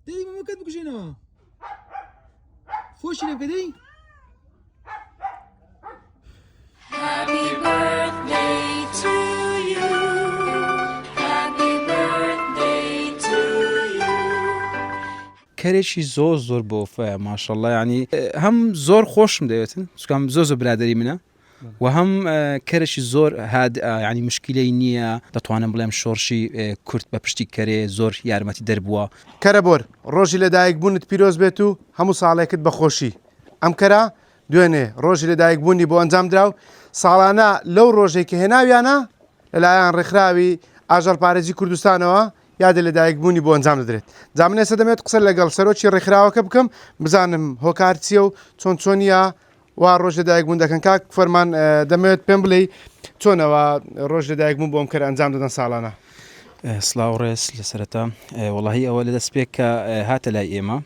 دەی مەمەکەت بکوژێنەوە خۆشی لێ بکە دەی Happy birthday to you. Happy birthday to you. کەرێکی زۆر بۆ وفایە ماشەڵڵا ینی هەم زۆر خۆشم دەوێتن چکەم زۆر برادری منە و هەم کەرێکی زۆر ینی مشکلەی نییە دەتوانم بڵێم شۆڕشی کورت بە پشتی کەرێ زۆر یارمەتی دەربووە کەرەبۆر ڕۆژی لەدایکبوونت پیرۆز بێت و هەموو ساڵێکت بەخۆشی ئەم کەرە دوێنێ ڕۆژی لەدایکبوونی بۆ ئەنجام درا و ساڵانە لەو ڕۆژێکی هێناویانە لەلایەن ڕێکخراوی ئاژەڵ پارێزی کوردستانەوە یادە لەدایکبوونی بۆ ئەنجام دەدرێت جامن ئێستا دەمێت قسە لەگەڵ سەرۆکی ڕێکخراوەکە بکەم بزانم هۆکار چییە و چۆنیە وا ڕۆژ لەدایکبوون دەکەن کاک فەرمان دەمەوێت پێم بڵێ چۆنەوە ڕۆژ لەدایکبوون بۆ ئەم کەرە ئەنجام دەدەن ساڵانە سلااو ڕێز لەسەرەتا وڵی ئەوە لە دەست پێک کە هاتە لای ئێمە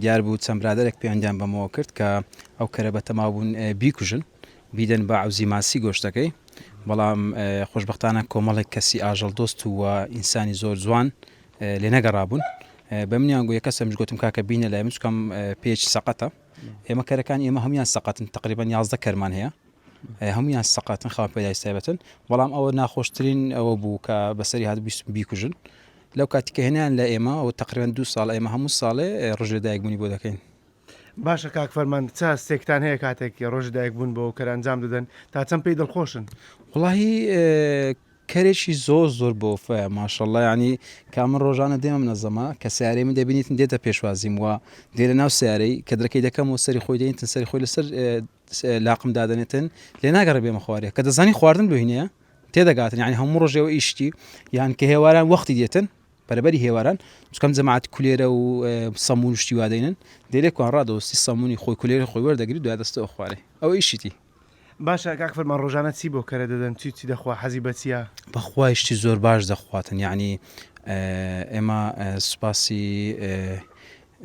دیار بوو چەند برادێک پێیانجان بەمەوە کرد کە ئەو کەرە بە تەمابوون بیکوژن بیدەن بە عوزی ماسی گۆشتەکەی بەڵام خۆشببختانە کۆمەڵێک کەسی ئاژەڵ دۆست و ئینسانی زۆر جوان لێ نەگەڕابوون بە منیان گوۆ کەسم گوتم کاکە بینە لای من چکەم پێچ سەقەتە ئێمە کەرەکان ئێمە هەمویان سەقەتن تقریبان 11 کەرمان هەیە هەمویان سەقاتن خاوەن پێدای تایبەتن بەڵام ئەوە ناخۆشترین ئەوە بوو کە بەسەری هات بیکوژن لەو کاتیکە هێنیان لە ئێمە ئەو تقریبان 2 ساڵ ئێمە هەموو ساڵێ ڕۆژ لەدایکبوونی بۆ دەکەین باشە کاک فەرمان چا سێکتان هەیە کاتێکی ڕۆژ دایکبوون بۆ کەرە ئەنجام دەدەن تا چەند پێی دڵخۆشن وڵی کەرێکی زۆر بۆ وفایە ماشەڵڵا ینی کامن ڕۆژانە دێمە منەزەمە کە سیارەی من دەبینیتن دێتە پێشوازیم وە دێرە ناو سیارەی کە درەکەی دەکەم و سەری خۆی دەینتن سەری خۆی لەسەر لاقم دادنێتن لێ ناگەڕ بێمە خوارێ کە دەزانی خواردن بهینەیە تێدەگاتن ینی هەموو ڕۆژێەوە ئیشتی یان کە هێواران وەختی دێتن بەرەبەری هێواران چکەم جەماعەت کولێرە و سەمون شتی وادەینن دێرێکوان ڕادەوەستی سەمونی خۆی کولێرە خۆی وەردەگری دوای دەستەوە خوارێ ئەوە ئیشیتی باشە کاک فەرمان ڕۆژانە چی بۆ کەرە دەدەن چی دەخوا حەزی بەچیە بەخوایشتی زۆر باش دەخواتن یعنی ئێمە سوپاسی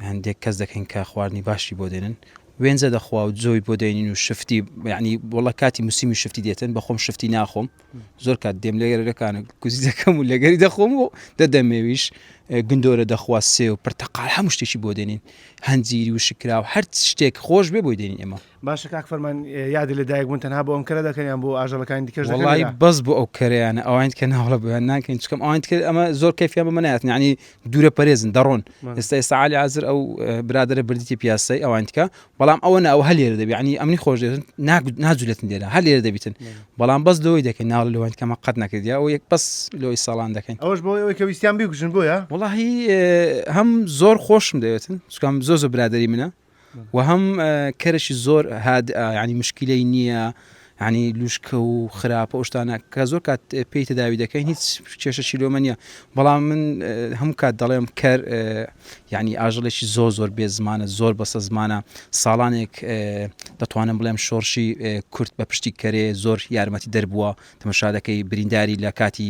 هەندێک کەس دەکەین کە خواردنی باشی بۆ دێنن وێنجە دەخوا و جۆی بۆ دێنین و شفتی ینی وڵە کاتی موسیمی شفتی دێتن بەخۆم شفتی ناخۆم زۆر کات دێم لەگەرەکانە کوزی دەکەم و لەگەری دەخۆم و دەدەمێویش گندۆرە دەخوا سێ و پرتەقال هەموو شتێکی بۆ دێنین هەنجیری و شکرا و هەر شتێک خۆش بێ بۆی دێنین ئێمە باشە کاک فەرمان یادی لەدایکبوون تەنها بۆ ئەم کەرە دەکەنیان بۆ ئاژەڵەکانی دیکەش وڵی بەس بۆ ئەو کەرەیانە ئەوانت کە ناوڵە بەیان ناکەین چکەم ئەوانت کرد ئەمە زۆر کەفیان بە منایەت ینی دوورە پەرێزن دەڕۆن ئێستا عالی عازر ئەو برادرە بردیتی پیاسەی ئەوانتکە بەڵام ئەوە ئەو هەلێرە دەبی ینی ئەمنی خۆش دێتن ناجولێتن دێرە هەلێرە دەبیتن بەڵام بەس لەوەی دەکەین ناڵ لەوانت کەمە قەت نەکردیا ئەو یەک بەس لەوەی ساڵان دەکەین ئەوش بۆ ئەوەی کە ویستیان بیکوژن بۆیە وڵی هەم زۆر خۆشم دەوێتن چکەم زۆر برادری منە و هەم کەرەشی زۆر ینی مشکلەی نییە ینی لوشکە و خراپە ئەوشتانە کە زۆر کات پێی تەداوی دەکەین هیچ کێشە چیلۆمە نییە بەڵام من هەموو کات دەڵێم کەر ینی ئاژەڵێکی زۆر بێ زمانە زۆر بەسە زمانە ساڵانێک دەتوانم بڵێم شۆڕشی کورت بە پشتی کەرێ زۆر یارمەتی دەربووە تەمەشادەکەی برینداری لە کاتی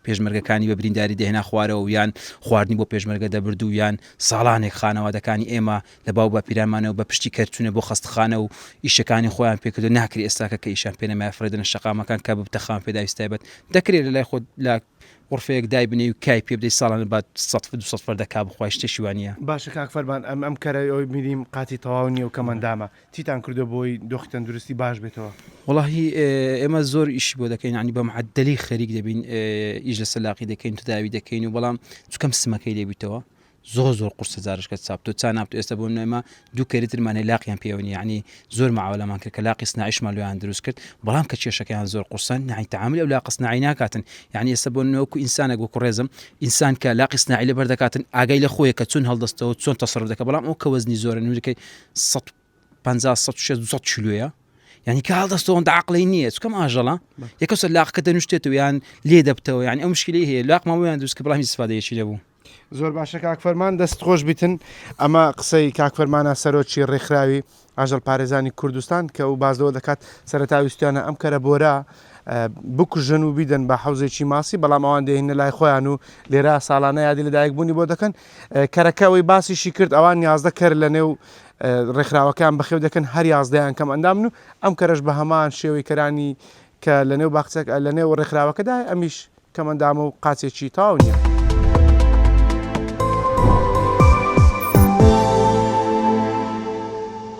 پێشمەرگەکانی بە برینداری دەهێنا خوارەوە یان خواردنی بۆ پێشمەرگە دەبرد و یان ساڵانێک خانەوادەکانی ئێمە لە باو بە پیرانمانەوە بە پشتی کەرچوونە بۆ خەستخانە و ئیشەکانی خۆیان پێکردو ناکری ئێستاکە کە ئیشان پێنەمای فرێدنە شەقامەکان کە بتەخان پێداویست تایبەت دەکرێت لە لای خۆ لە غرفەیەک دای بنێ و کای پێ بدەی ساڵانە بعد 100 فەردەکا بخوای شتێکی وانە باشە کاک فەرمان ئەم کەرە ئەوی میریم قاتی تەواو نییە و کەمەندامە چیتان کردو بۆی دۆخی تەندروستی باش بێتەوە وڵی ئێمە زۆر ئیشی بۆ دەکەین عنی بە معدلی خەریک دەبین ئیش لە سەلاقی دەکەین تو داوی دەکەین و بەڵام چکەم سمەکەی لێبییتەوە زۆر قورسە جارشکە چاپتۆ چا نابتو ئێستا بۆ نێمە دوو کەریترمانەی لاقییان پێوەنی ینی زۆر معاولەمان کرد کە لاقی سنایشمان لێیان دروست کرد بەڵام کە کێشەکەیان زۆر قورسان نای تعامل ئەو لاقی سناعی ناکاتن یعنی ئێستا بۆ نەوەکو ئینسانێک وەکو ڕێزم ئینسان کە لاقی سناعی لەبەر دەکاتن ئاگای لە خۆیە کە چۆن هەڵدەستەوە چۆن تەسەڕف دەکە بەڵام ئەو کە وەزنی زۆرە نوورەکەی 150 کیلۆیە یعنی کە هەڵدەستەوە عقلی نییە چکەم ئاژەڵە یەکەسە لاقکە دەنوشتێتەوە یان لێ دەبتەوە یعنی ئەو مشکلی هەیە لاقمەوەیان دروست کە بەڵام هیچ استفادەیەکی لەبوو زۆر باشە کاک فەرمان دەست خۆش بیتن ئەمە قسەی کاک فەرمانە سەرۆکی ڕێکخراوی ئاژەڵ پارێزانی کوردستان کە و بازەوە دەکات سەرەتاویستیانە ئەم کەرە بۆرە بکوژن و بیدەن بە حوزێکی ماسی بەڵام ئەوان دێنە لای خۆیان و لێرە ساڵانە یادی لەدایکبوونی بۆ دەکەن کەرەکەەوەی باسیشی کرد ئەوان 11 کەر لە نێو ڕێکخراوەکان بەخێو دەکەن هەر 11یان کەم ئەندامن و ئەم کەرەش بە هەمان شێوەی کەرانی کە لە نێو باخچەک لە نێو ڕێکخراوەکەدا ئەمیش کەمەندام و قاچێکی تاو نییە.